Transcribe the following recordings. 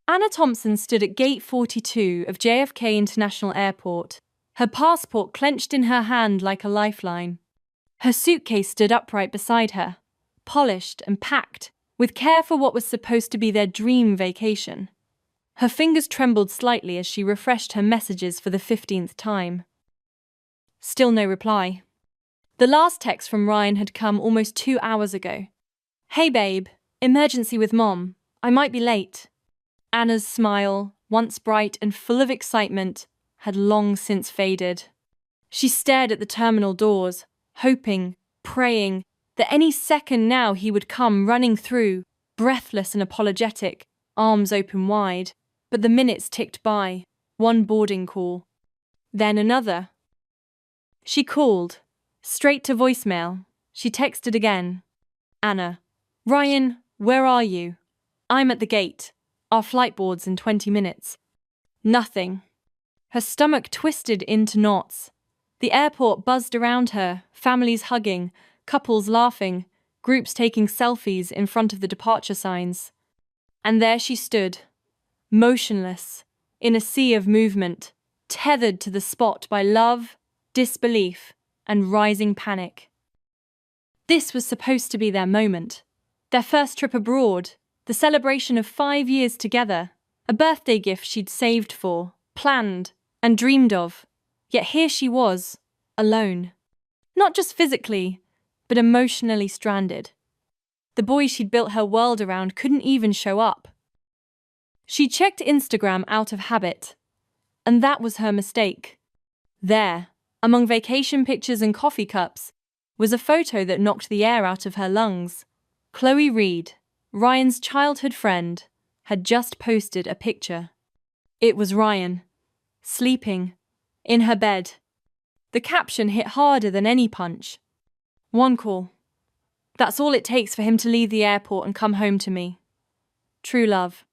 Anna Thompson stood at Gate 42 of JFK International Airport, her passport clenched in her hand like a lifeline. Her suitcase stood upright beside her, polished and packed, with care for what was supposed to be their dream vacation. Her fingers trembled slightly as she refreshed her messages for the 15th time. Still no reply. The last text from Ryan had come almost 2 hours ago. "Hey babe, emergency with Mom. I might be late." Anna's smile, once bright and full of excitement, had long since faded. She stared at the terminal doors, hoping, praying, that any second now he would come running through, breathless and apologetic, arms open wide. But the minutes ticked by, one boarding call, then another. She called, straight to voicemail. She texted again. "Anna, Ryan, where are you? I'm at the gate. Our flight board's in 20 minutes. Nothing. Her stomach twisted into knots. The airport buzzed around her, families hugging, couples laughing, groups taking selfies in front of the departure signs. And there she stood, motionless, in a sea of movement, tethered to the spot by love, disbelief, and rising panic. This was supposed to be their moment. Their first trip abroad, the celebration of 5 years together, a birthday gift she'd saved for, planned, and dreamed of. Yet here she was, alone. Not just physically, but emotionally stranded. The boy she'd built her world around couldn't even show up. She checked Instagram out of habit, and that was her mistake. There, among vacation pictures and coffee cups, was a photo that knocked the air out of her lungs. Chloe Reed, Ryan's childhood friend, had just posted a picture. It was Ryan, sleeping, in her bed. The caption hit harder than any punch. "One call. That's all it takes for him to leave the airport and come home to me. True love."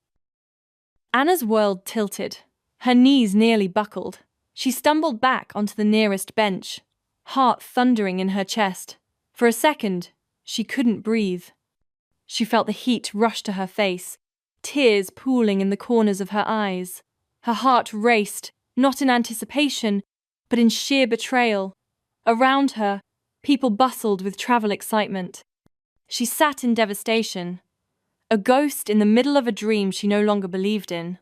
Anna's world tilted. Her knees nearly buckled. She stumbled back onto the nearest bench, heart thundering in her chest. For a second, she couldn't breathe. She felt the heat rush to her face, tears pooling in the corners of her eyes. Her heart raced, not in anticipation, but in sheer betrayal. Around her, people bustled with travel excitement. She sat in devastation, a ghost in the middle of a dream she no longer believed in.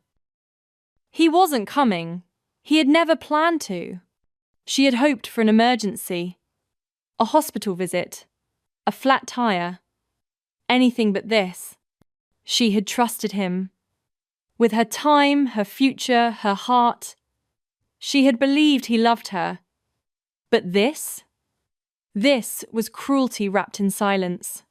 He wasn't coming. He had never planned to. She had hoped for an emergency, a hospital visit, a flat tire. Anything but this. She had trusted him. With her time, her future, her heart. She had believed he loved her. But this? This was cruelty wrapped in silence.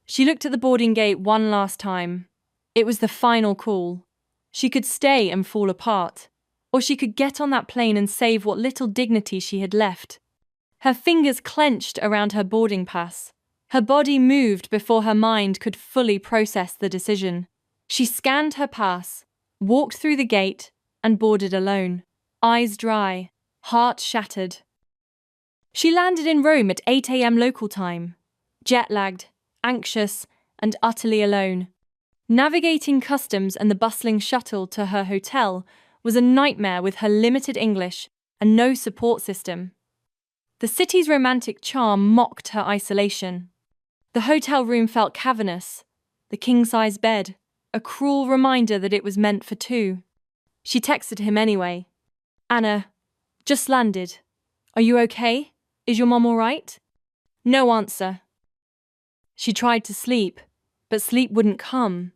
She looked at the boarding gate one last time. It was the final call. She could stay and fall apart, or she could get on that plane and save what little dignity she had left. Her fingers clenched around her boarding pass. Her body moved before her mind could fully process the decision. She scanned her pass, walked through the gate, and boarded alone, eyes dry, heart shattered. She landed in Rome at 8 a.m. local time, jet-lagged, anxious, and utterly alone. Navigating customs and the bustling shuttle to her hotel was a nightmare with her limited English and no support system. The city's romantic charm mocked her isolation. The hotel room felt cavernous, the king-size bed, a cruel reminder that it was meant for two. She texted him anyway. "Anna, just landed. Are you okay? Is your mom all right?" No answer. She tried to sleep, but sleep wouldn't come.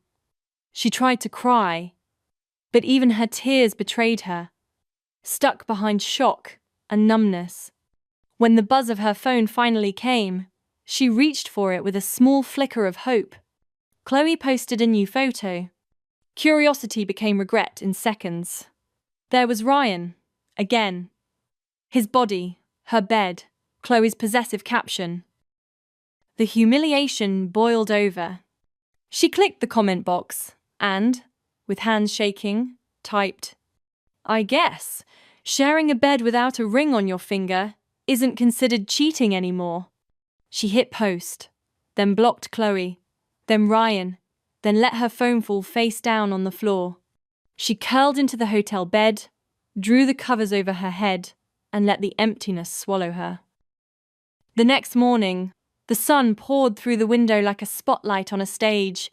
She tried to cry, but even her tears betrayed her, stuck behind shock and numbness. When the buzz of her phone finally came, she reached for it with a small flicker of hope. Chloe posted a new photo. Curiosity became regret in seconds. There was Ryan, again. His body, her bed, Chloe's possessive caption. The humiliation boiled over. She clicked the comment box and, with hands shaking, typed, "I guess sharing a bed without a ring on your finger isn't considered cheating anymore." She hit post, then blocked Chloe, then Ryan, then let her phone fall face down on the floor. She curled into the hotel bed, drew the covers over her head, and let the emptiness swallow her. The next morning, the sun poured through the window like a spotlight on a stage.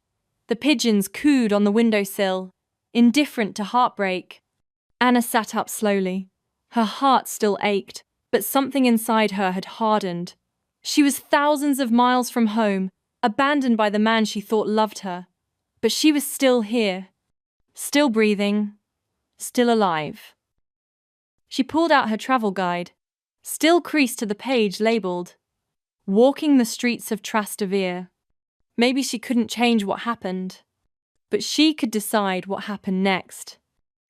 The pigeons cooed on the windowsill, indifferent to heartbreak. Anna sat up slowly. Her heart still ached, but something inside her had hardened. She was thousands of miles from home, abandoned by the man she thought loved her. But she was still here, still breathing, still alive. She pulled out her travel guide, still creased to the page labelled, "Walking the Streets of Trastevere." Maybe she couldn't change what happened, but she could decide what happened next.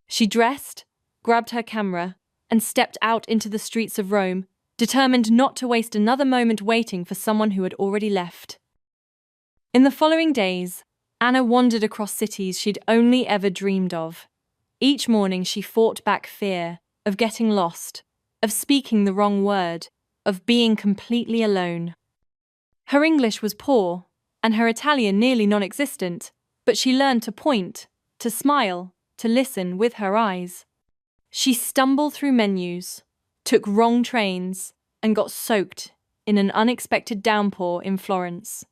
She dressed, grabbed her camera, and stepped out into the streets of Rome, determined not to waste another moment waiting for someone who had already left. In the following days, Anna wandered across cities she'd only ever dreamed of. Each morning she fought back fear of getting lost, of speaking the wrong word, of being completely alone. Her English was poor, and her Italian nearly non-existent, but she learned to point, to smile, to listen with her eyes. She stumbled through menus, took wrong trains, and got soaked in an unexpected downpour in Florence.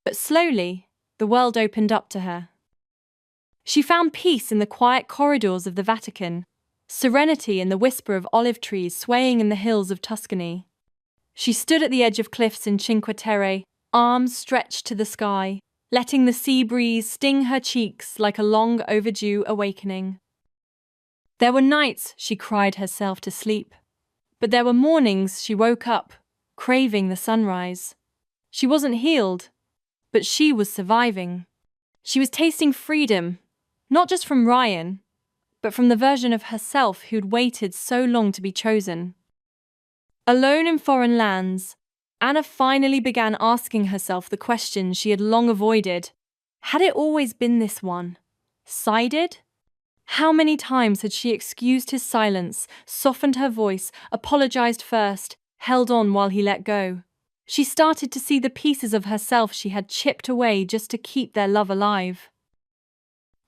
But slowly, the world opened up to her. She found peace in the quiet corridors of the Vatican, serenity in the whisper of olive trees swaying in the hills of Tuscany. She stood at the edge of cliffs in Cinque Terre, arms stretched to the sky, letting the sea breeze sting her cheeks like a long overdue awakening. There were nights she cried herself to sleep, but there were mornings she woke up, craving the sunrise. She wasn't healed, but she was surviving. She was tasting freedom, not just from Ryan, but from the version of herself who'd waited so long to be chosen. Alone in foreign lands, Anna finally began asking herself the question she had long avoided. Had it always been this one? Sided? How many times had she excused his silence, softened her voice, apologized first, held on while he let go? She started to see the pieces of herself she had chipped away just to keep their love alive.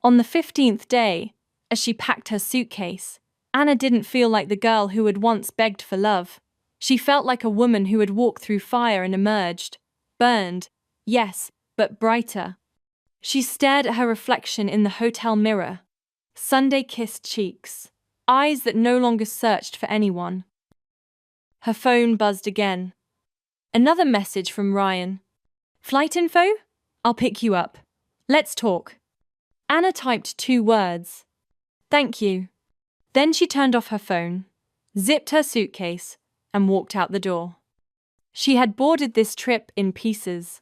On the 15th day, as she packed her suitcase, Anna didn't feel like the girl who had once begged for love. She felt like a woman who had walked through fire and emerged, burned, yes, but brighter. She stared at her reflection in the hotel mirror. Sunday-kissed cheeks, eyes that no longer searched for anyone. Her phone buzzed again. Another message from Ryan. "Flight info? I'll pick you up. Let's talk." Anna typed 2 words. "Thank you." Then she turned off her phone, zipped her suitcase, and walked out the door. She had boarded this trip in pieces.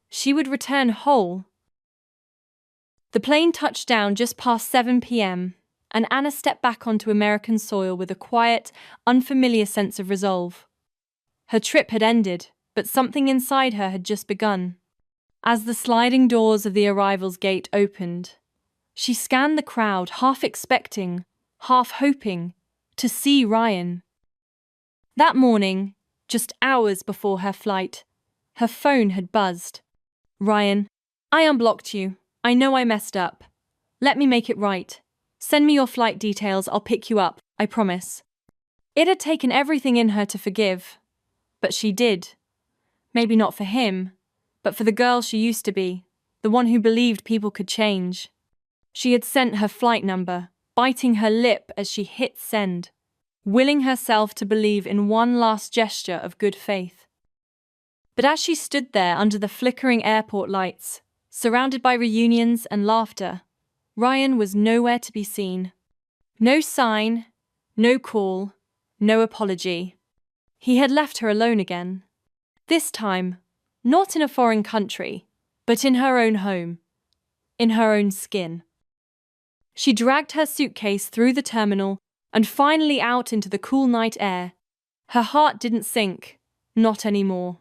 She would return whole. The plane touched down just past 7 p.m., and Anna stepped back onto American soil with a quiet, unfamiliar sense of resolve. Her trip had ended, but something inside her had just begun. As the sliding doors of the arrivals gate opened, she scanned the crowd, half expecting, half hoping, to see Ryan. That morning, just hours before her flight, her phone had buzzed. "Ryan, I unblocked you. I know I messed up. Let me make it right. Send me your flight details, I'll pick you up, I promise." It had taken everything in her to forgive, but she did. Maybe not for him, but for the girl she used to be, the one who believed people could change. She had sent her flight number, biting her lip as she hit send, willing herself to believe in one last gesture of good faith. But as she stood there under the flickering airport lights, surrounded by reunions and laughter, Ryan was nowhere to be seen. No sign, no call, no apology. He had left her alone again. This time, not in a foreign country, but in her own home, in her own skin. She dragged her suitcase through the terminal and finally out into the cool night air. Her heart didn't sink, not anymore.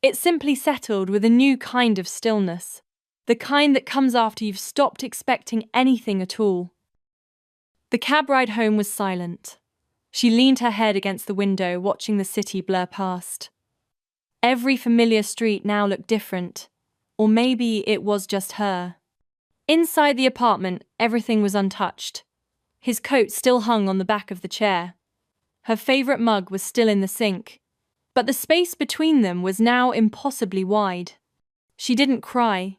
It simply settled with a new kind of stillness. The kind that comes after you've stopped expecting anything at all. The cab ride home was silent. She leaned her head against the window, watching the city blur past. Every familiar street now looked different, or maybe it was just her. Inside the apartment, everything was untouched. His coat still hung on the back of the chair. Her favorite mug was still in the sink, but the space between them was now impossibly wide. She didn't cry.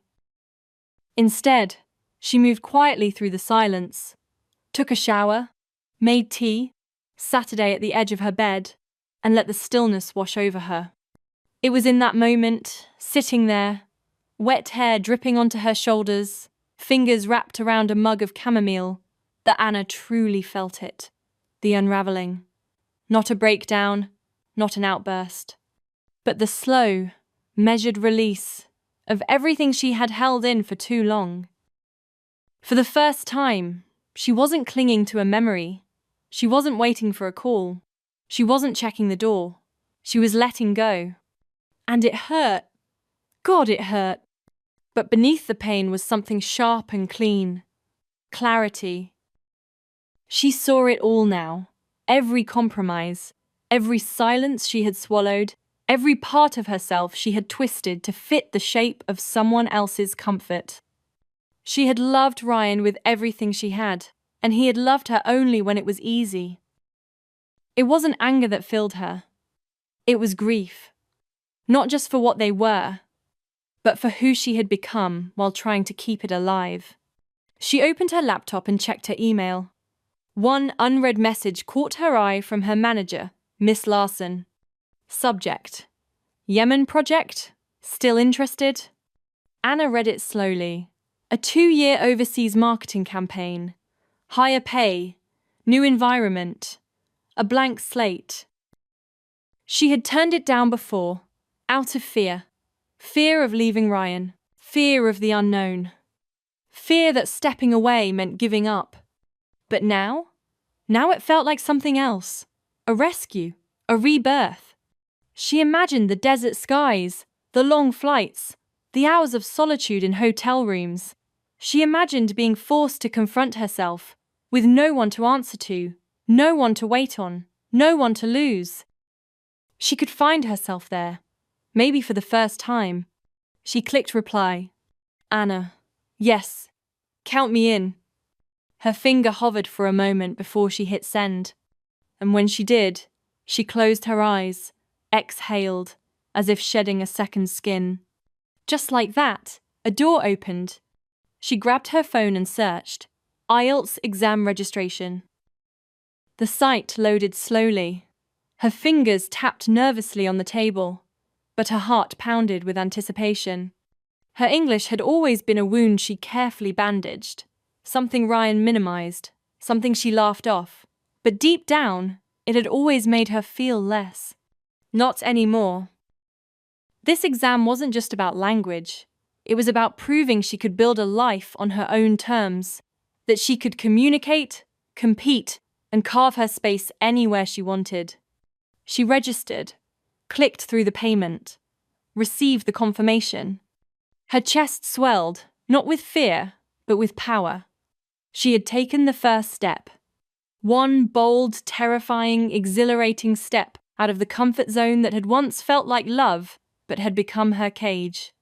Instead, she moved quietly through the silence, took a shower, made tea, Saturday at the edge of her bed, and let the stillness wash over her. It was in that moment, sitting there, wet hair dripping onto her shoulders, fingers wrapped around a mug of chamomile, that Anna truly felt it. The unraveling. Not a breakdown, not an outburst, but the slow, measured release of everything she had held in for too long. For the first time, she wasn't clinging to a memory. She wasn't waiting for a call. She wasn't checking the door. She was letting go. And it hurt. God, it hurt. But beneath the pain was something sharp and clean. Clarity. She saw it all now. Every compromise, every silence she had swallowed, every part of herself she had twisted to fit the shape of someone else's comfort. She had loved Ryan with everything she had, and he had loved her only when it was easy. It wasn't anger that filled her. It was grief. Not just for what they were, but for who she had become while trying to keep it alive. She opened her laptop and checked her email. One unread message caught her eye from her manager, Miss Larson. Subject: Yemen project? Still interested? Anna read it slowly. A 2-year overseas marketing campaign. Higher pay. New environment. A blank slate. She had turned it down before, out of fear. Fear of leaving Ryan. Fear of the unknown. Fear that stepping away meant giving up. But now it felt like something else. A rescue. A rebirth. She imagined the desert skies, the long flights, the hours of solitude in hotel rooms. She imagined being forced to confront herself, with no one to answer to, no one to wait on, no one to lose. She could find herself there, maybe for the first time. She clicked reply. Anna. Yes. Count me in. Her finger hovered for a moment before she hit send. And when she did, she closed her eyes, exhaled, as if shedding a second skin. Just like that, a door opened. She grabbed her phone and searched. IELTS exam registration. The site loaded slowly. Her fingers tapped nervously on the table, but her heart pounded with anticipation. Her English had always been a wound she carefully bandaged, something Ryan minimized, something she laughed off. But deep down, it had always made her feel less. Not anymore. This exam wasn't just about language. It was about proving she could build a life on her own terms, that she could communicate, compete, and carve her space anywhere she wanted. She registered, clicked through the payment, received the confirmation. Her chest swelled, not with fear, but with power. She had taken the first step. One bold, terrifying, exhilarating step out of the comfort zone that had once felt like love, but had become her cage.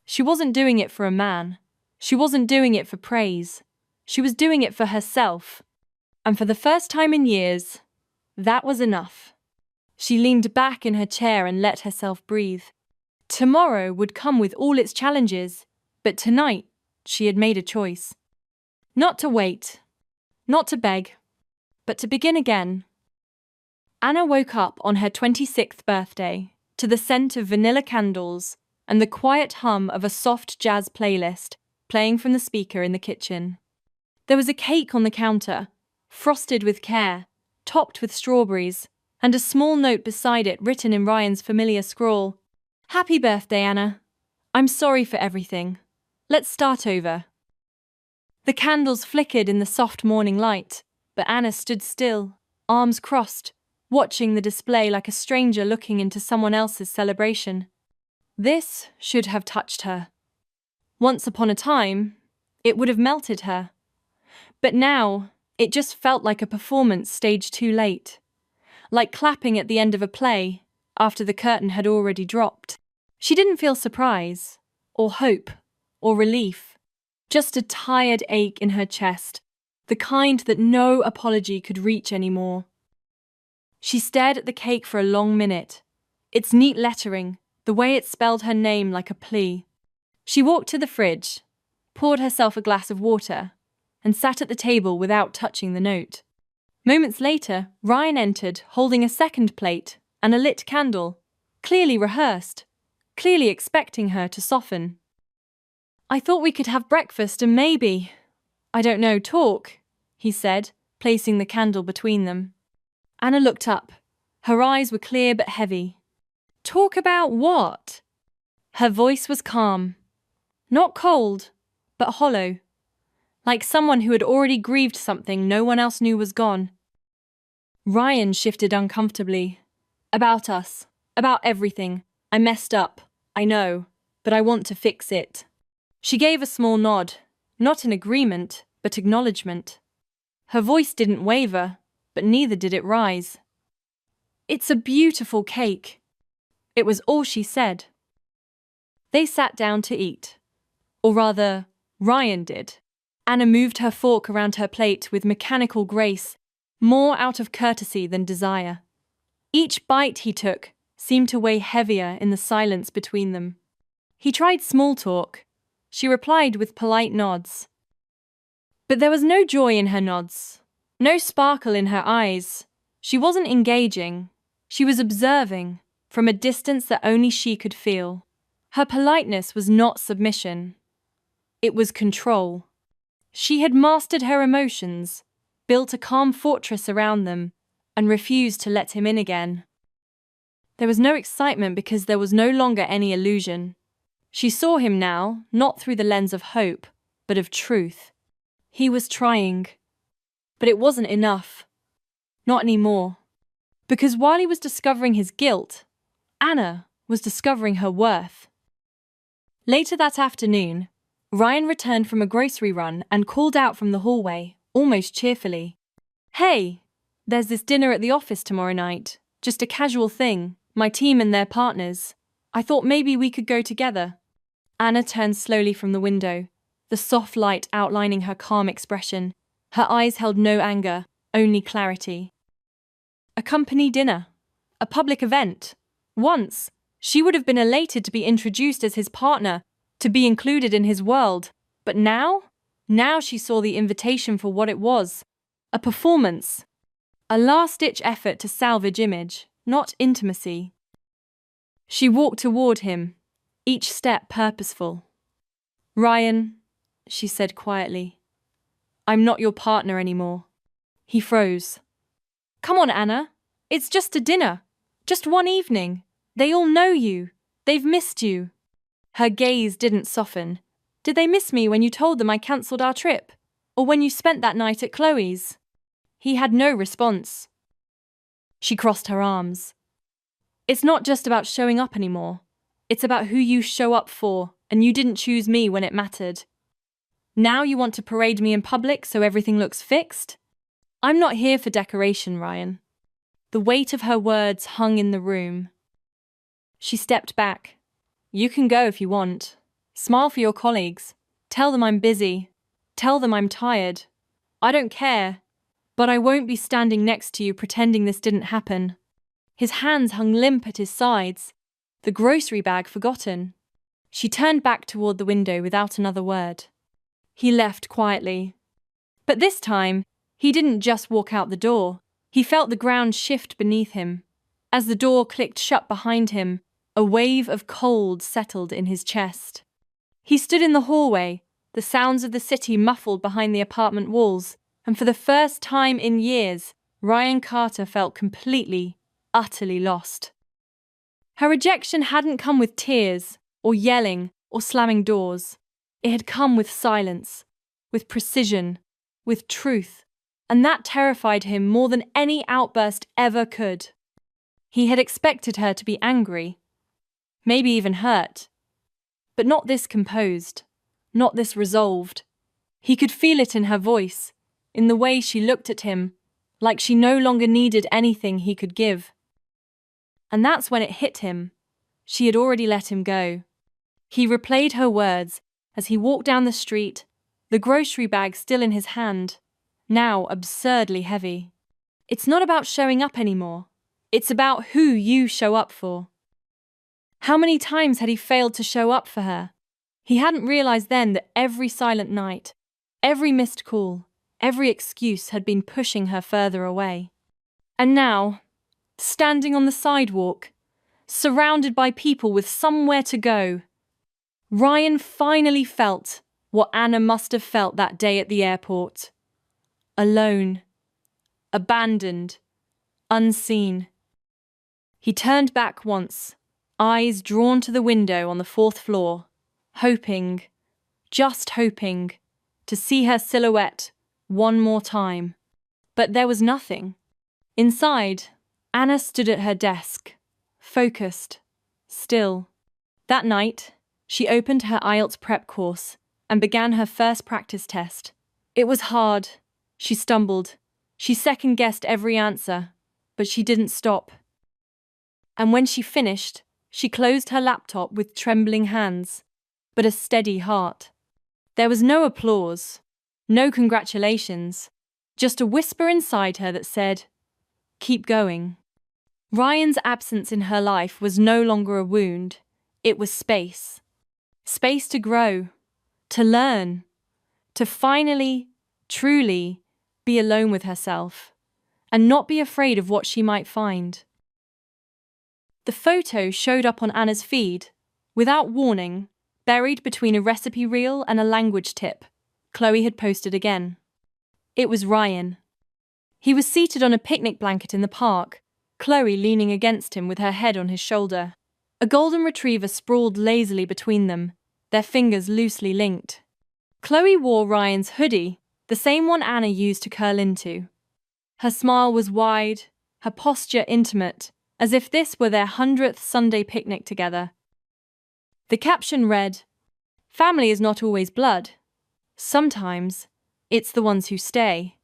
She wasn't doing it for a man. She wasn't doing it for praise. She was doing it for herself. And for the first time in years, that was enough. She leaned back in her chair and let herself breathe. Tomorrow would come with all its challenges, but tonight she had made a choice. Not to wait, not to beg, but to begin again. Anna woke up on her 26th birthday to the scent of vanilla candles and the quiet hum of a soft jazz playlist playing from the speaker in the kitchen. There was a cake on the counter, frosted with care, topped with strawberries, and a small note beside it written in Ryan's familiar scrawl. Happy birthday, Anna. I'm sorry for everything. Let's start over. The candles flickered in the soft morning light, but Anna stood still, arms crossed, watching the display like a stranger looking into someone else's celebration. This should have touched her. Once upon a time, it would have melted her. But now, it just felt like a performance staged too late. Like clapping at the end of a play, after the curtain had already dropped. She didn't feel surprise, or hope, or relief. Just a tired ache in her chest, the kind that no apology could reach anymore. She stared at the cake for a long minute, its neat lettering, the way it spelled her name like a plea. She walked to the fridge, poured herself a glass of water, and sat at the table without touching the note. Moments later, Ryan entered, holding a second plate and a lit candle, clearly rehearsed, clearly expecting her to soften. "I thought we could have breakfast and maybe, I don't know, talk," he said, placing the candle between them. Anna looked up. Her eyes were clear but heavy. "Talk about what?" Her voice was calm. Not cold, but hollow, like someone who had already grieved something no one else knew was gone. Ryan shifted uncomfortably. "About us. About everything. I messed up. I know. But I want to fix it." She gave a small nod, not in agreement, but acknowledgement. Her voice didn't waver, but neither did it rise. "It's a beautiful cake." It was all she said. They sat down to eat. Or rather, Ryan did. Anna moved her fork around her plate with mechanical grace, more out of courtesy than desire. Each bite he took seemed to weigh heavier in the silence between them. He tried small talk. She replied with polite nods. But there was no joy in her nods, no sparkle in her eyes. She wasn't engaging. She was observing, from a distance that only she could feel. Her politeness was not submission. It was control. She had mastered her emotions, built a calm fortress around them, and refused to let him in again. There was no excitement because there was no longer any illusion. She saw him now, not through the lens of hope, but of truth. He was trying. But it wasn't enough. Not anymore. Because while he was discovering his guilt, Anna was discovering her worth. Later that afternoon, Ryan returned from a grocery run and called out from the hallway, almost cheerfully. "Hey, there's this dinner at the office tomorrow night. Just a casual thing, my team and their partners. I thought maybe we could go together." Anna turned slowly from the window, the soft light outlining her calm expression. Her eyes held no anger, only clarity. A company dinner. A public event. Once, she would have been elated to be introduced as his partner, to be included in his world. But now? Now she saw the invitation for what it was. A performance. A last-ditch effort to salvage image, not intimacy. She walked toward him, each step purposeful. "Ryan," she said quietly, "I'm not your partner anymore." He froze. "Come on, Anna. It's just a dinner. Just one evening. They all know you. They've missed you." Her gaze didn't soften. "Did they miss me when you told them I cancelled our trip? Or when you spent that night at Chloe's?" He had no response. She crossed her arms. "It's not just about showing up anymore. It's about who you show up for, and you didn't choose me when it mattered. Now you want to parade me in public so everything looks fixed? I'm not here for decoration, Ryan." The weight of her words hung in the room. She stepped back. "You can go if you want. Smile for your colleagues. Tell them I'm busy. Tell them I'm tired. I don't care. But I won't be standing next to you pretending this didn't happen." His hands hung limp at his sides, the grocery bag forgotten. She turned back toward the window without another word. He left quietly. But this time, he didn't just walk out the door. He felt the ground shift beneath him. As the door clicked shut behind him, a wave of cold settled in his chest. He stood in the hallway, the sounds of the city muffled behind the apartment walls, and for the first time in years, Ryan Carter felt completely, utterly lost. Her rejection hadn't come with tears, or yelling, or slamming doors. It had come with silence, with precision, with truth, and that terrified him more than any outburst ever could. He had expected her to be angry, maybe even hurt, but not this composed, not this resolved. He could feel it in her voice, in the way she looked at him, like she no longer needed anything he could give. And that's when it hit him. She had already let him go. He replayed her words as he walked down the street, the grocery bag still in his hand, now absurdly heavy. It's not about showing up anymore. It's about who you show up for. How many times had he failed to show up for her? He hadn't realized then that every silent night, every missed call, every excuse had been pushing her further away. And now, standing on the sidewalk, surrounded by people with somewhere to go, Ryan finally felt what Anna must have felt that day at the airport. Alone, abandoned, unseen. He turned back once, eyes drawn to the window on the 4th floor, hoping, just hoping, to see her silhouette one more time. But there was nothing. Inside, Anna stood at her desk, focused, still. That night, she opened her IELTS prep course and began her first practice test. It was hard. She stumbled. She second-guessed every answer, but she didn't stop. And when she finished, she closed her laptop with trembling hands, but a steady heart. There was no applause, no congratulations, just a whisper inside her that said, "Keep going." Ryan's absence in her life was no longer a wound, it was space. Space to grow, to learn, to finally, truly, be alone with herself, and not be afraid of what she might find. The photo showed up on Anna's feed, without warning, buried between a recipe reel and a language tip. Chloe had posted again. It was Ryan. He was seated on a picnic blanket in the park, Chloe leaning against him with her head on his shoulder. A golden retriever sprawled lazily between them, their fingers loosely linked. Chloe wore Ryan's hoodie, the same one Anna used to curl into. Her smile was wide, her posture intimate, as if this were their 100th Sunday picnic together. The caption read, "Family is not always blood. Sometimes, it's the ones who stay."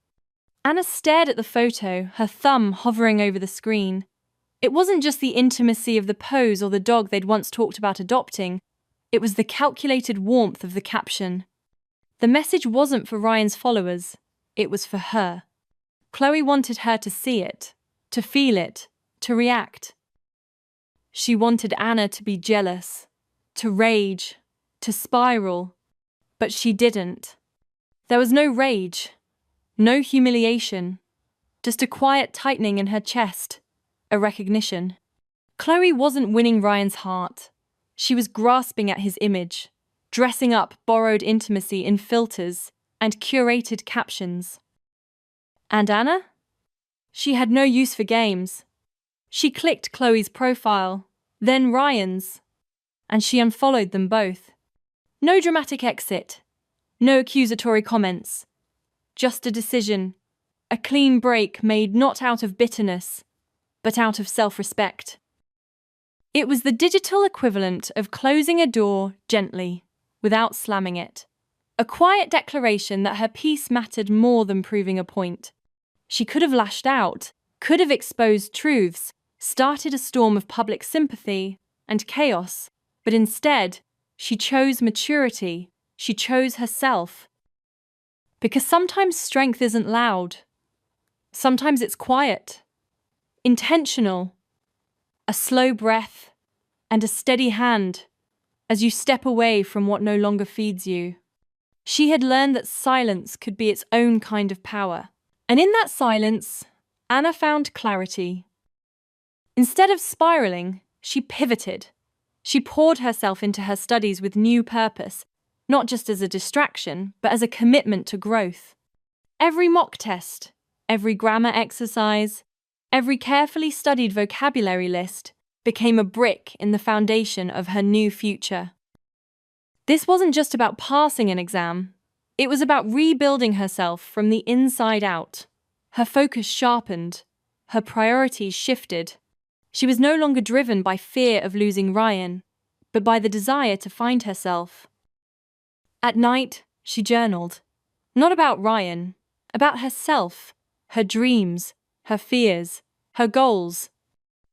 Anna stared at the photo, her thumb hovering over the screen. It wasn't just the intimacy of the pose or the dog they'd once talked about adopting, it was the calculated warmth of the caption. The message wasn't for Ryan's followers, it was for her. Chloe wanted her to see it, to feel it, to react. She wanted Anna to be jealous, to rage, to spiral, but she didn't. There was no rage, no humiliation, just a quiet tightening in her chest, a recognition. Chloe wasn't winning Ryan's heart. She was grasping at his image, dressing up borrowed intimacy in filters and curated captions. And Anna? She had no use for games. She clicked Chloe's profile, then Ryan's, and she unfollowed them both. No dramatic exit, no accusatory comments, just a decision, a clean break made not out of bitterness, but out of self-respect. It was the digital equivalent of closing a door gently, without slamming it. A quiet declaration that her peace mattered more than proving a point. She could have lashed out, could have exposed truths, started a storm of public sympathy and chaos, but instead, she chose maturity, she chose herself. Because sometimes strength isn't loud. Sometimes it's quiet, intentional, a slow breath, and a steady hand as you step away from what no longer feeds you. She had learned that silence could be its own kind of power. And in that silence, Anna found clarity. Instead of spiraling, she pivoted. She poured herself into her studies with new purpose, not just as a distraction, but as a commitment to growth. Every mock test, every grammar exercise, every carefully studied vocabulary list became a brick in the foundation of her new future. This wasn't just about passing an exam. It was about rebuilding herself from the inside out. Her focus sharpened. Her priorities shifted. She was no longer driven by fear of losing Ryan, but by the desire to find herself. At night, she journaled. Not about Ryan, about herself, her dreams, her fears, her goals.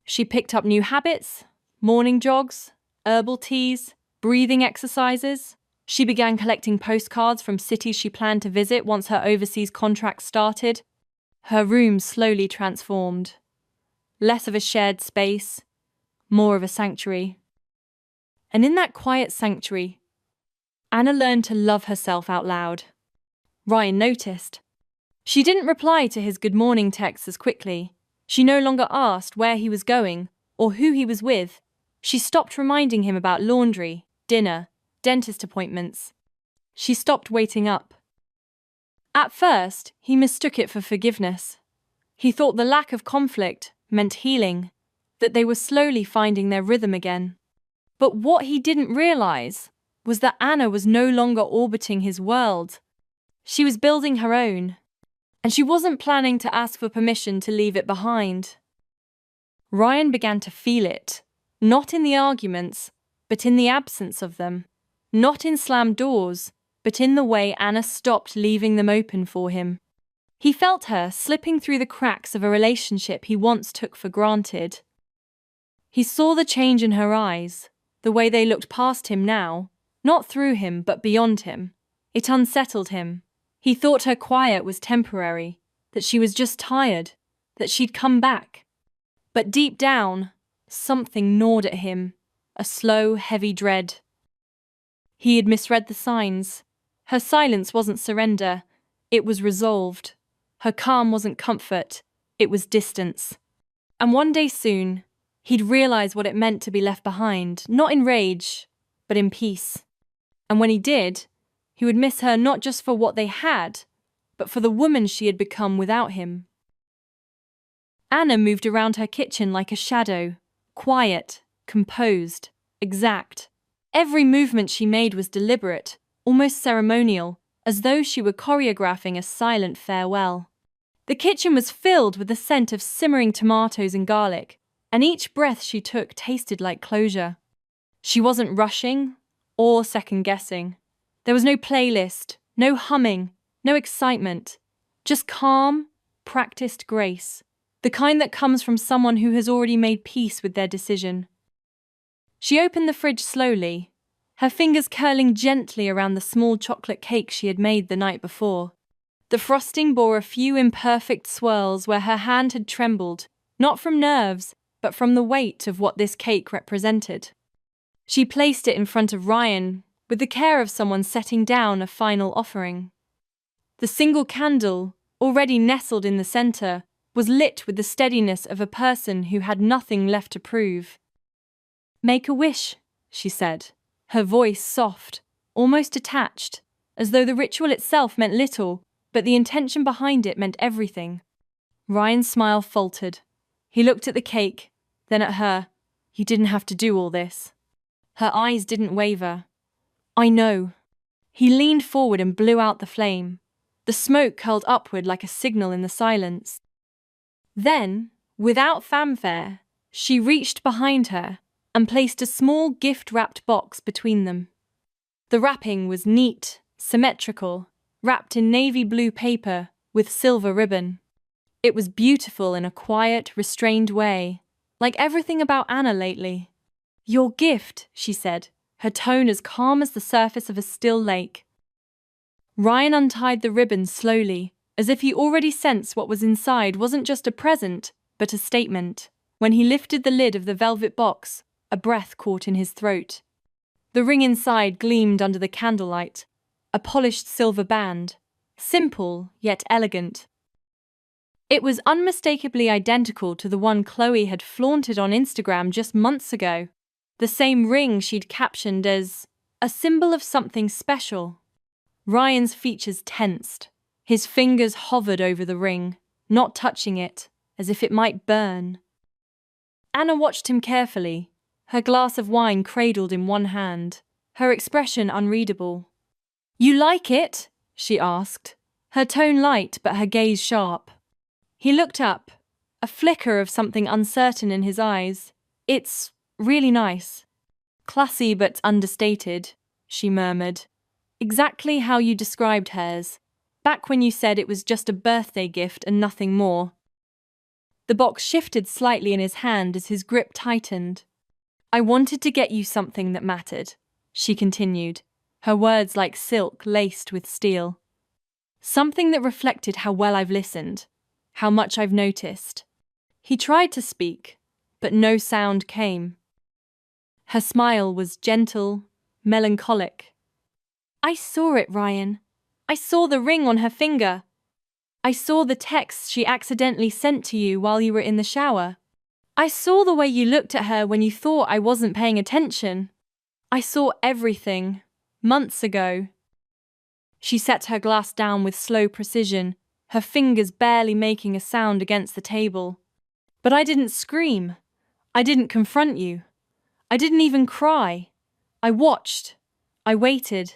She picked up new habits, morning jogs, herbal teas, breathing exercises. She began collecting postcards from cities she planned to visit once her overseas contract started. Her room slowly transformed. Less of a shared space, more of a sanctuary. And in that quiet sanctuary, Anna learned to love herself out loud. Ryan noticed. She didn't reply to his good morning texts as quickly. She no longer asked where he was going or who he was with. She stopped reminding him about laundry, dinner, dentist appointments. She stopped waiting up. At first, he mistook it for forgiveness. He thought the lack of conflict meant healing, that they were slowly finding their rhythm again. But what he didn't realize was that Anna was no longer orbiting his world. She was building her own, and she wasn't planning to ask for permission to leave it behind. Ryan began to feel it, not in the arguments, but in the absence of them, not in slammed doors, but in the way Anna stopped leaving them open for him. He felt her slipping through the cracks of a relationship he once took for granted. He saw the change in her eyes, the way they looked past him now, not through him but beyond him. It unsettled him. He thought her quiet was temporary, that she was just tired, that she'd come back. But deep down, something gnawed at him, a slow, heavy dread. He had misread the signs. Her silence wasn't surrender, it was resolved. Her calm wasn't comfort, it was distance. And one day soon, he'd realize what it meant to be left behind, not in rage, but in peace. And when he did, he would miss her not just for what they had, but for the woman she had become without him. Anna moved around her kitchen like a shadow, quiet, composed, exact. Every movement she made was deliberate, almost ceremonial, as though she were choreographing a silent farewell. The kitchen was filled with the scent of simmering tomatoes and garlic, and each breath she took tasted like closure. She wasn't rushing or second-guessing. There was no playlist, no humming, no excitement, just calm, practiced grace, the kind that comes from someone who has already made peace with their decision. She opened the fridge slowly, her fingers curling gently around the small chocolate cake she had made the night before. The frosting bore a few imperfect swirls where her hand had trembled, not from nerves, but from the weight of what this cake represented. She placed it in front of Ryan, with the care of someone setting down a final offering. The single candle, already nestled in the center, was lit with the steadiness of a person who had nothing left to prove. "Make a wish," she said, her voice soft, almost detached, as though the ritual itself meant little, but the intention behind it meant everything. Ryan's smile faltered. He looked at the cake, then at her. "You didn't have to do all this." Her eyes didn't waver. "I know." He leaned forward and blew out the flame. The smoke curled upward like a signal in the silence. Then, without fanfare, she reached behind her and placed a small gift-wrapped box between them. The wrapping was neat, symmetrical, wrapped in navy blue paper with silver ribbon. It was beautiful in a quiet, restrained way, like everything about Anna lately. "Your gift," she said, her tone as calm as the surface of a still lake. Ryan untied the ribbon slowly, as if he already sensed what was inside wasn't just a present, but a statement. When he lifted the lid of the velvet box, a breath caught in his throat. The ring inside gleamed under the candlelight, a polished silver band, simple yet elegant. It was unmistakably identical to the one Chloe had flaunted on Instagram just months ago, the same ring she'd captioned as a symbol of something special. Ryan's features tensed. His fingers hovered over the ring, not touching it, as if it might burn. Anna watched him carefully, her glass of wine cradled in one hand, her expression unreadable. "You like it?" she asked, her tone light but her gaze sharp. He looked up, a flicker of something uncertain in his eyes. "It's really nice." "Classy but understated," she murmured. "Exactly how you described hers, back when you said it was just a birthday gift and nothing more." The box shifted slightly in his hand as his grip tightened. "I wanted to get you something that mattered," she continued. her words like silk laced with steel. Something that reflected how well I've listened, how much I've noticed. He tried to speak, but no sound came. Her smile was gentle, melancholic. I saw it, Ryan. I saw the ring on her finger. I saw the text she accidentally sent to you while you were in the shower. I saw the way you looked at her when you thought I wasn't paying attention. I saw everything, months ago. She set her glass down with slow precision, her fingers barely making a sound against the table. But I didn't scream. I didn't confront you. I didn't even cry. I watched. I waited.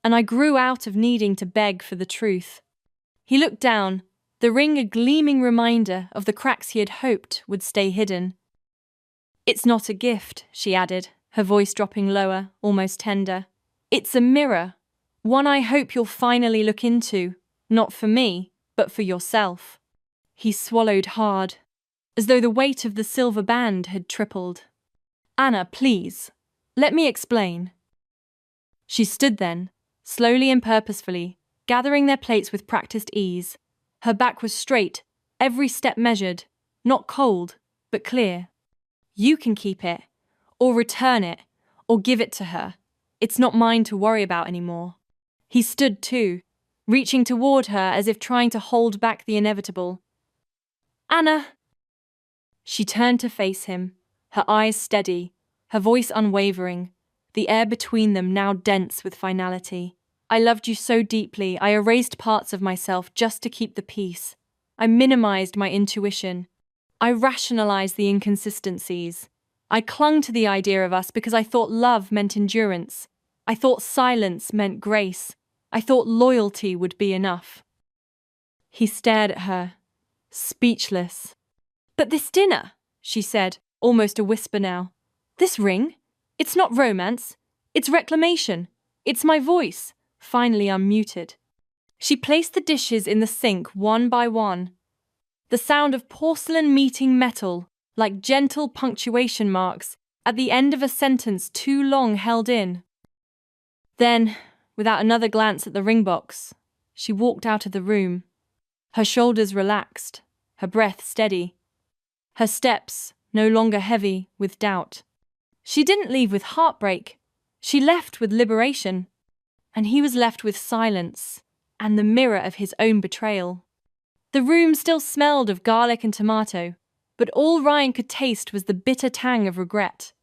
And I grew out of needing to beg for the truth. He looked down, the ring a gleaming reminder of the cracks he had hoped would stay hidden. It's not a gift, she added, her voice dropping lower, almost tender. It's a mirror, one I hope you'll finally look into, not for me, but for yourself. He swallowed hard, as though the weight of the silver band had tripled. Anna, please, let me explain. She stood then, slowly and purposefully, gathering their plates with practiced ease. Her back was straight, every step measured, not cold, but clear. You can keep it, or return it, or give it to her. It's not mine to worry about anymore. He stood too, reaching toward her as if trying to hold back the inevitable. Anna! She turned to face him, her eyes steady, her voice unwavering, the air between them now dense with finality. I loved you so deeply, I erased parts of myself just to keep the peace. I minimized my intuition. I rationalized the inconsistencies. I clung to the idea of us because I thought love meant endurance. I thought silence meant grace. I thought loyalty would be enough. He stared at her, speechless. But this dinner, she said, almost a whisper now. This ring? It's not romance. It's reclamation. It's my voice, finally unmuted. She placed the dishes in the sink one by one. The sound of porcelain meeting metal, like gentle punctuation marks, at the end of a sentence too long held in. Then, without another glance at the ring box, she walked out of the room. Her shoulders relaxed, her breath steady. Her steps no longer heavy with doubt. She didn't leave with heartbreak. She left with liberation. And he was left with silence and the mirror of his own betrayal. The room still smelled of garlic and tomato, but all Ryan could taste was the bitter tang of regret.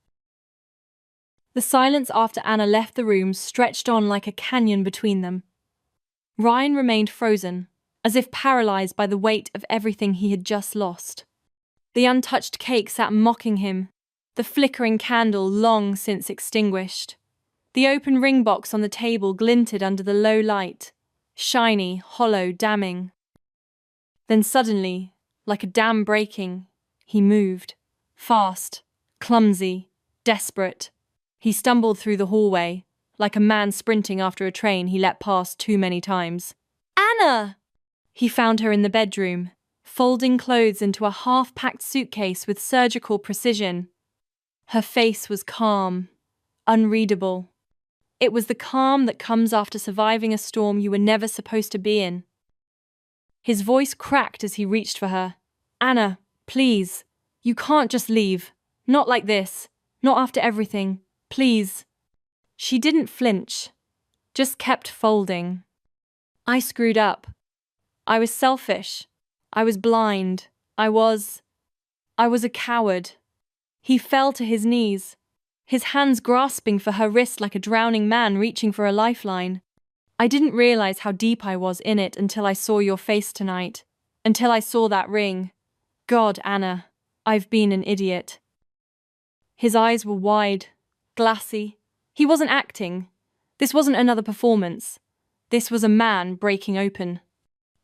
The silence after Anna left the room stretched on like a canyon between them. Ryan remained frozen, as if paralyzed by the weight of everything he had just lost. The untouched cake sat mocking him, the flickering candle long since extinguished. The open ring box on the table glinted under the low light, shiny, hollow, damning. Then suddenly, like a dam breaking, he moved. Fast, clumsy, desperate. He stumbled through the hallway, like a man sprinting after a train he let pass too many times. Anna! He found her in the bedroom, folding clothes into a half-packed suitcase with surgical precision. Her face was calm, unreadable. It was the calm that comes after surviving a storm you were never supposed to be in. His voice cracked as he reached for her. Anna, please. You can't just leave. Not like this. Not after everything. Please. She didn't flinch, just kept folding. I screwed up. I was selfish. I was blind. I was a coward. He fell to his knees, his hands grasping for her wrist like a drowning man reaching for a lifeline. I didn't realize how deep I was in it until I saw your face tonight, until I saw that ring. God, Anna, I've been an idiot. His eyes were wide, glassy. He wasn't acting. This wasn't another performance. This was a man breaking open.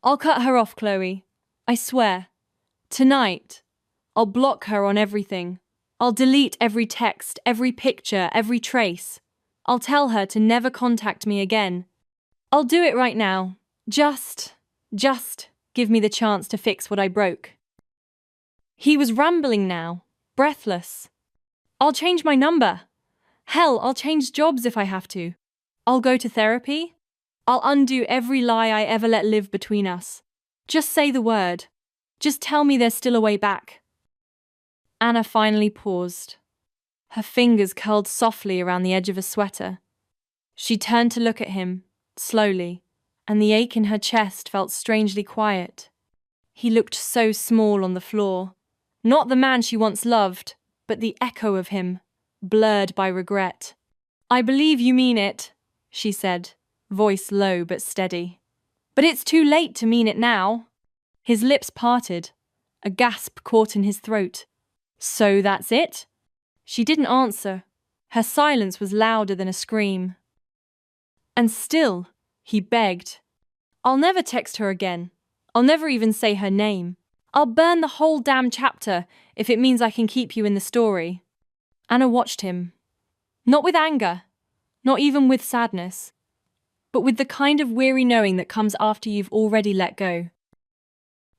I'll cut her off, Chloe. I swear. Tonight, I'll block her on everything. I'll delete every text, every picture, every trace. I'll tell her to never contact me again. I'll do it right now. Just give me the chance to fix what I broke. He was rambling now, breathless. I'll change my number. Hell, I'll change jobs if I have to. I'll go to therapy. I'll undo every lie I ever let live between us. Just say the word. Just tell me there's still a way back. Anna finally paused. Her fingers curled softly around the edge of a sweater. She turned to look at him, slowly, and the ache in her chest felt strangely quiet. He looked so small on the floor. Not the man she once loved, but the echo of him, blurred by regret. I believe you mean it, she said, voice low but steady. But it's too late to mean it now. His lips parted. A gasp caught in his throat. So that's it? She didn't answer. Her silence was louder than a scream. And still, he begged. I'll never text her again. I'll never even say her name. I'll burn the whole damn chapter if it means I can keep you in the story. Anna watched him. Not with anger, not even with sadness, but with the kind of weary knowing that comes after you've already let go.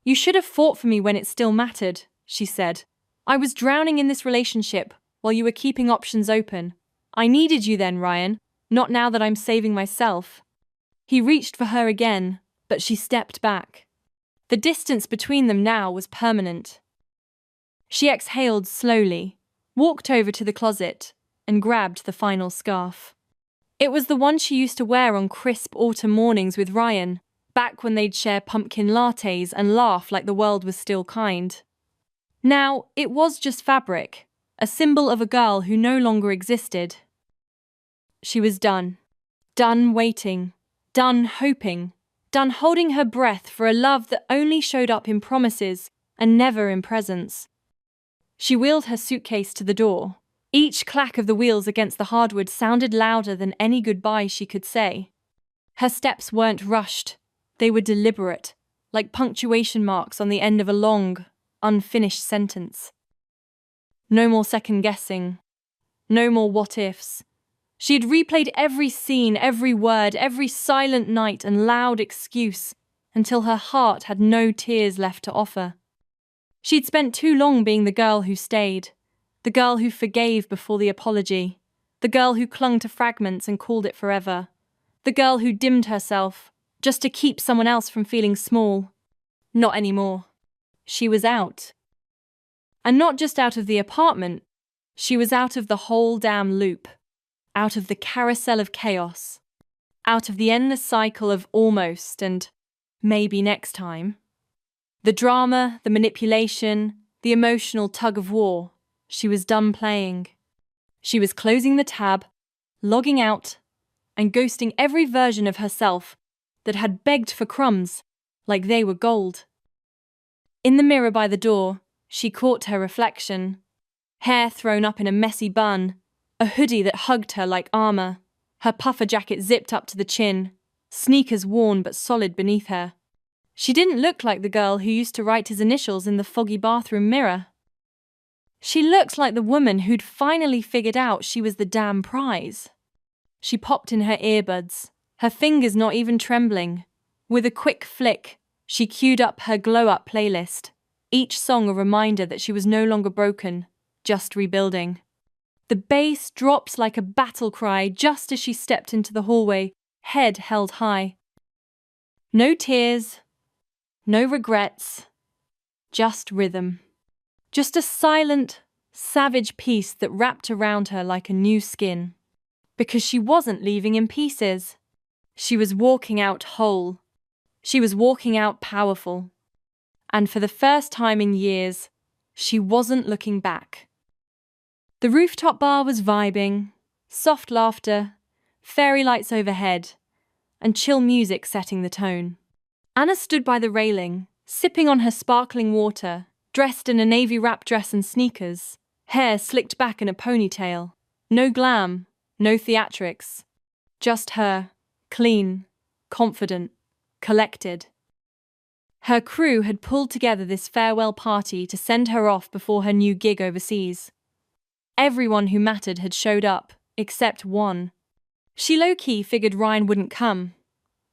You should have fought for me when it still mattered, she said. I was drowning in this relationship while you were keeping options open. I needed you then, Ryan, not now that I'm saving myself. He reached for her again, but she stepped back. The distance between them now was permanent. She exhaled slowly, walked over to the closet, and grabbed the final scarf. It was the one she used to wear on crisp autumn mornings with Ryan, back when they'd share pumpkin lattes and laugh like the world was still kind. Now, it was just fabric, a symbol of a girl who no longer existed. She was done. Done waiting. Done hoping. Done holding her breath for a love that only showed up in promises and never in presence. She wheeled her suitcase to the door. Each clack of the wheels against the hardwood sounded louder than any goodbye she could say. Her steps weren't rushed. They were deliberate, like punctuation marks on the end of a long, unfinished sentence. No more second-guessing. No more what-ifs. She had replayed every scene, every word, every silent night and loud excuse, until her heart had no tears left to offer. She'd spent too long being the girl who stayed, the girl who forgave before the apology, the girl who clung to fragments and called it forever, the girl who dimmed herself just to keep someone else from feeling small. Not anymore. She was out. And not just out of the apartment, she was out of the whole damn loop. Out of the carousel of chaos, out of the endless cycle of almost and maybe next time. The drama, the manipulation, the emotional tug of war, she was done playing. She was closing the tab, logging out, and ghosting every version of herself that had begged for crumbs like they were gold. In the mirror by the door, she caught her reflection, hair thrown up in a messy bun, a hoodie that hugged her like armor, her puffer jacket zipped up to the chin, sneakers worn but solid beneath her. She didn't look like the girl who used to write his initials in the foggy bathroom mirror. She looked like the woman who'd finally figured out she was the damn prize. She popped in her earbuds, her fingers not even trembling. With a quick flick, she queued up her glow-up playlist, each song a reminder that she was no longer broken, just rebuilding. The bass dropped like a battle cry just as she stepped into the hallway, head held high. No tears, no regrets, just rhythm. Just a silent, savage peace that wrapped around her like a new skin. Because she wasn't leaving in pieces. She was walking out whole. She was walking out powerful. And for the first time in years, she wasn't looking back. The rooftop bar was vibing, soft laughter, fairy lights overhead, and chill music setting the tone. Anna stood by the railing, sipping on her sparkling water, dressed in a navy wrap dress and sneakers, hair slicked back in a ponytail. No glam, no theatrics. Just her, clean, confident, collected. Her crew had pulled together this farewell party to send her off before her new gig overseas. Everyone who mattered had showed up, except one. She low-key figured Ryan wouldn't come.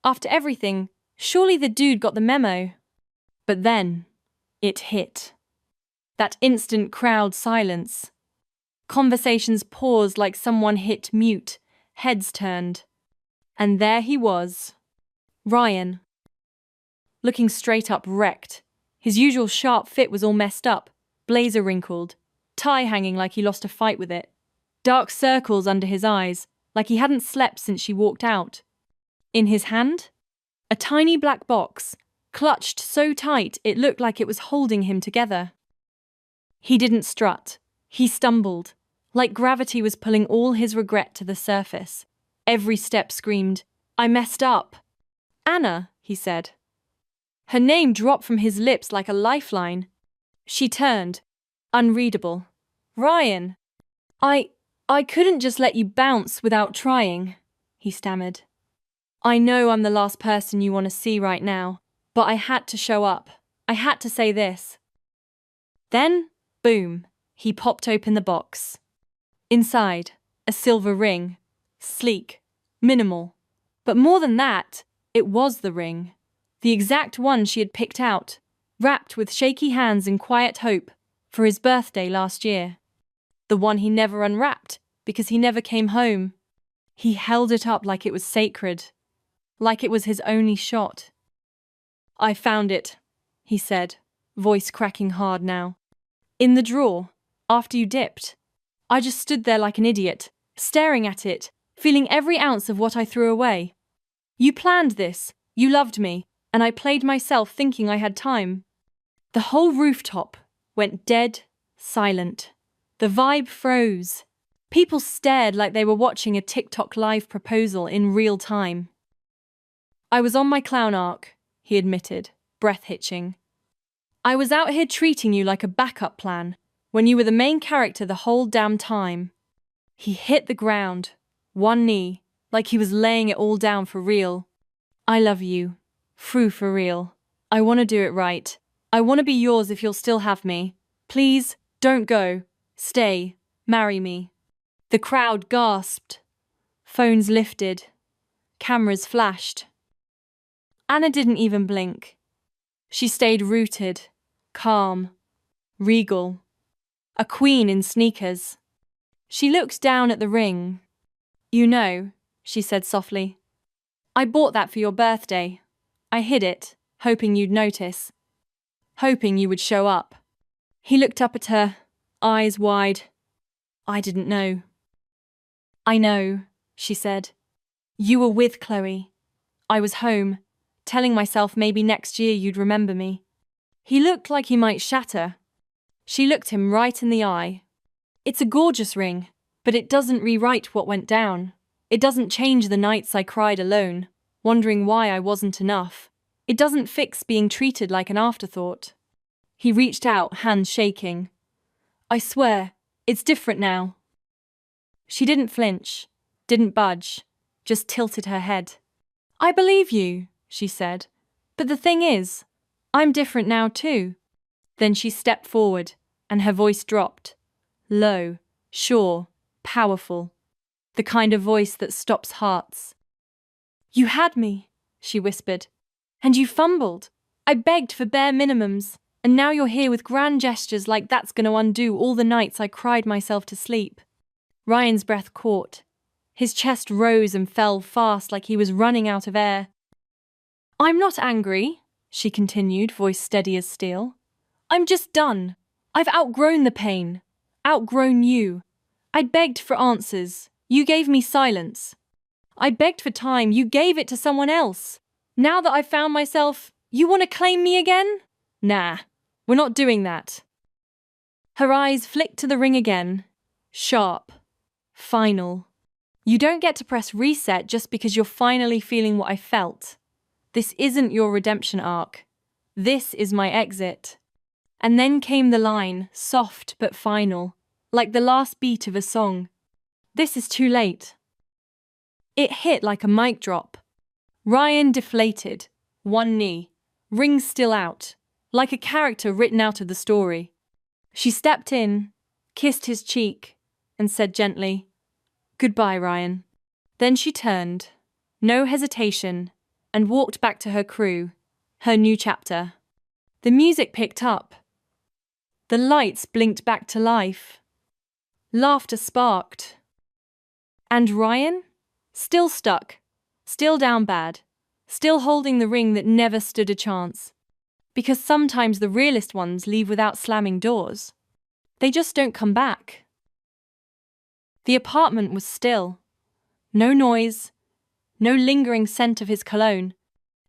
After everything, surely the dude got the memo. But then, it hit. That instant crowd silence. Conversations paused like someone hit mute, heads turned. And there he was. Ryan. Looking straight up, wrecked. His usual sharp fit was all messed up, blazer wrinkled, tie hanging like he lost a fight with it, dark circles under his eyes, like he hadn't slept since she walked out. In his hand, a tiny black box, clutched so tight it looked like it was holding him together. He didn't strut. He stumbled, like gravity was pulling all his regret to the surface. Every step screamed, "I messed up." "Anna," he said. Her name dropped from his lips like a lifeline. She turned, unreadable. "Ryan, I couldn't just let you bounce without trying," he stammered. "I know I'm the last person you want to see right now, but I had to show up. I had to say this." Then, boom, he popped open the box. Inside, a silver ring. Sleek, minimal. But more than that, it was the ring. The exact one she had picked out, wrapped with shaky hands in quiet hope, for his birthday last year. The one he never unwrapped because he never came home. He held it up like it was sacred, like it was his only shot. "I found it," he said, voice cracking hard now. "In the drawer, after you dipped. I just stood there like an idiot, staring at it, feeling every ounce of what I threw away. You planned this, you loved me, and I played myself thinking I had time." The whole rooftop went dead silent. The vibe froze. People stared like they were watching a TikTok live proposal in real time. "I was on my clown arc," he admitted, breath hitching. "I was out here treating you like a backup plan, when you were the main character the whole damn time." He hit the ground, one knee, like he was laying it all down for real. "I love you. Fru for real. I want to do it right. I want to be yours if you'll still have me. Please, don't go. Stay. Marry me." The crowd gasped. Phones lifted. Cameras flashed. Anna didn't even blink. She stayed rooted, calm, regal. A queen in sneakers. She looked down at the ring. "You know," she said softly, "I bought that for your birthday. I hid it, hoping you'd notice. Hoping you would show up." He looked up at her, eyes wide. "I didn't know." "I know," she said. "You were with Chloe. I was home, telling myself maybe next year you'd remember me." He looked like he might shatter. She looked him right in the eye. "It's a gorgeous ring, but it doesn't rewrite what went down. It doesn't change the nights I cried alone, wondering why I wasn't enough. It doesn't fix being treated like an afterthought." He reached out, hands shaking. "I swear, it's different now." She didn't flinch, didn't budge, just tilted her head. "I believe you," she said. "But the thing is, I'm different now too." Then she stepped forward, and her voice dropped. Low, sure, powerful. The kind of voice that stops hearts. "You had me," she whispered. "And you fumbled. I begged for bare minimums, and now you're here with grand gestures like that's going to undo all the nights I cried myself to sleep." Ryan's breath caught. His chest rose and fell fast like he was running out of air. "I'm not angry," she continued, voice steady as steel. "I'm just done. I've outgrown the pain. Outgrown you. I begged for answers. You gave me silence. I begged for time. You gave it to someone else. Now that I've found myself, you want to claim me again? Nah, we're not doing that." Her eyes flicked to the ring again. Sharp. Final. "You don't get to press reset just because you're finally feeling what I felt. This isn't your redemption arc. This is my exit." And then came the line, soft but final, like the last beat of a song. "This is too late." It hit like a mic drop. Ryan deflated, one knee, ring still out, like a character written out of the story. She stepped in, kissed his cheek, and said gently, "Goodbye, Ryan." Then she turned, no hesitation, and walked back to her crew, her new chapter. The music picked up. The lights blinked back to life. Laughter sparked. And Ryan? Still stuck, Still down bad. Still holding the ring that never stood a chance. Because sometimes the realest ones leave without slamming doors. They just don't come back. The apartment was still. No noise. No lingering scent of his cologne.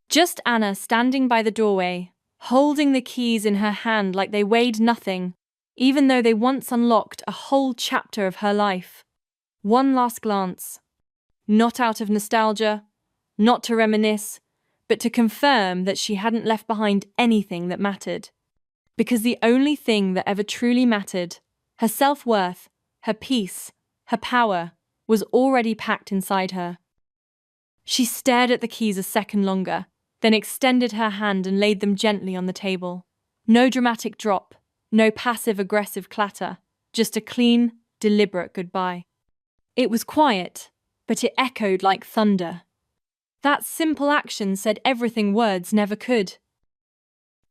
Just Anna standing by the doorway, holding the keys in her hand like they weighed nothing, even though they once unlocked a whole chapter of her life. One last glance. Not out of nostalgia, not to reminisce, but to confirm that she hadn't left behind anything that mattered. Because the only thing that ever truly mattered, her self-worth, her peace, her power, was already packed inside her. She stared at the keys a second longer, then extended her hand and laid them gently on the table. No dramatic drop, no passive-aggressive clatter, just a clean, deliberate goodbye. It was quiet, but it echoed like thunder. That simple action said everything words never could.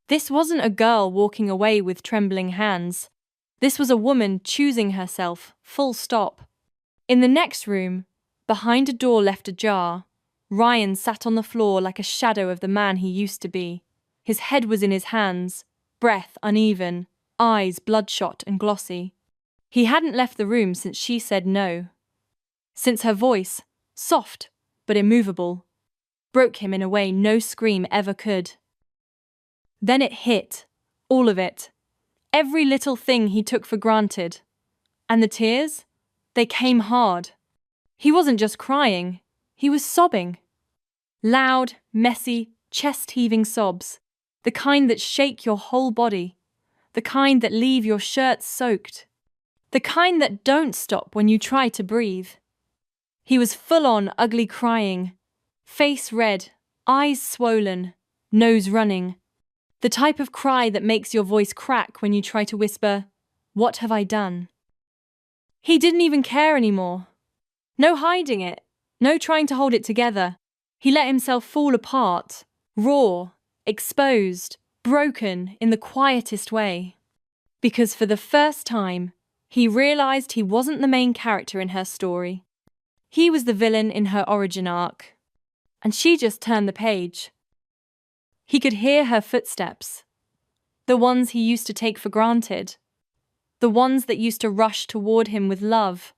This wasn't a girl walking away with trembling hands. This was a woman choosing herself, full stop. In the next room, behind a door left ajar, Ryan sat on the floor like a shadow of the man he used to be. His head was in his hands, breath uneven, eyes bloodshot and glossy. He hadn't left the room since she said no. Since her voice, soft but immovable, broke him in a way no scream ever could. Then it hit, all of it, every little thing he took for granted. And the tears? They came hard. He wasn't just crying, he was sobbing. Loud, messy, chest-heaving sobs, the kind that shake your whole body, the kind that leave your shirt soaked, the kind that don't stop when you try to breathe. He was full-on ugly crying, face red, eyes swollen, nose running. The type of cry that makes your voice crack when you try to whisper, "What have I done?" He didn't even care anymore. No hiding it, no trying to hold it together. He let himself fall apart, raw, exposed, broken in the quietest way. Because for the first time, he realized he wasn't the main character in her story. He was the villain in her origin arc. And she just turned the page. He could hear her footsteps. The ones he used to take for granted. The ones that used to rush toward him with love,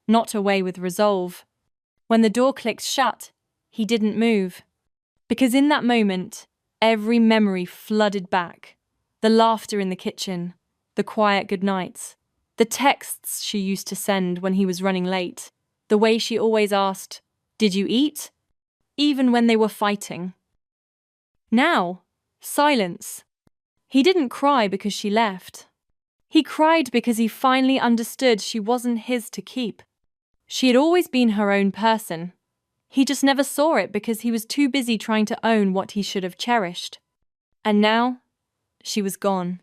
not away with resolve. When the door clicked shut, he didn't move. Because in that moment, every memory flooded back. The laughter in the kitchen, the quiet goodnights, the texts she used to send when he was running late, the way she always asked, "Did you eat?" Even when they were fighting. Now, silence. He didn't cry because she left. He cried because he finally understood she wasn't his to keep. She had always been her own person. He just never saw it because he was too busy trying to own what he should have cherished. And now, she was gone.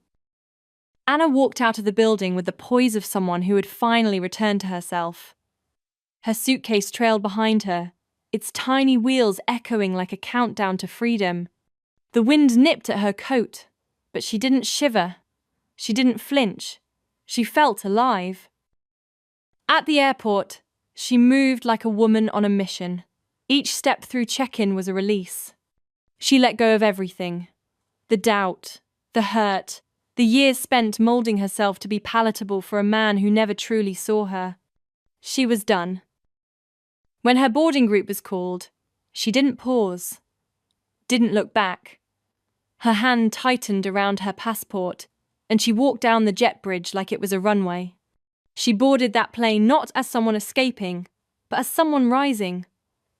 Anna walked out of the building with the poise of someone who had finally returned to herself. Her suitcase trailed behind her, its tiny wheels echoing like a countdown to freedom. The wind nipped at her coat, but she didn't shiver. She didn't flinch. She felt alive. At the airport, she moved like a woman on a mission. Each step through check-in was a release. She let go of everything. The doubt, the hurt, the years spent molding herself to be palatable for a man who never truly saw her. She was done. When her boarding group was called, she didn't pause, didn't look back. Her hand tightened around her passport, and she walked down the jet bridge like it was a runway. She boarded that plane not as someone escaping, but as someone rising.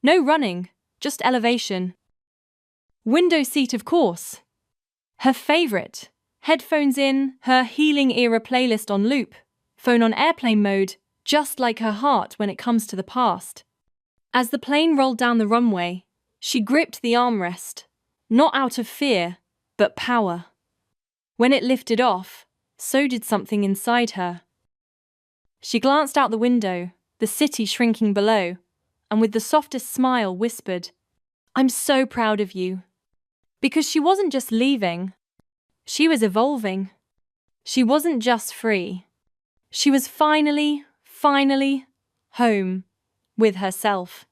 No running, just elevation. Window seat, of course. Her favourite. Headphones in, her healing era playlist on loop. Phone on airplane mode, just like her heart when it comes to the past. As the plane rolled down the runway, she gripped the armrest, not out of fear, but power. When it lifted off, so did something inside her. She glanced out the window, the city shrinking below, and with the softest smile whispered, "I'm so proud of you." Because she wasn't just leaving, she was evolving. She wasn't just free. She was finally home with herself.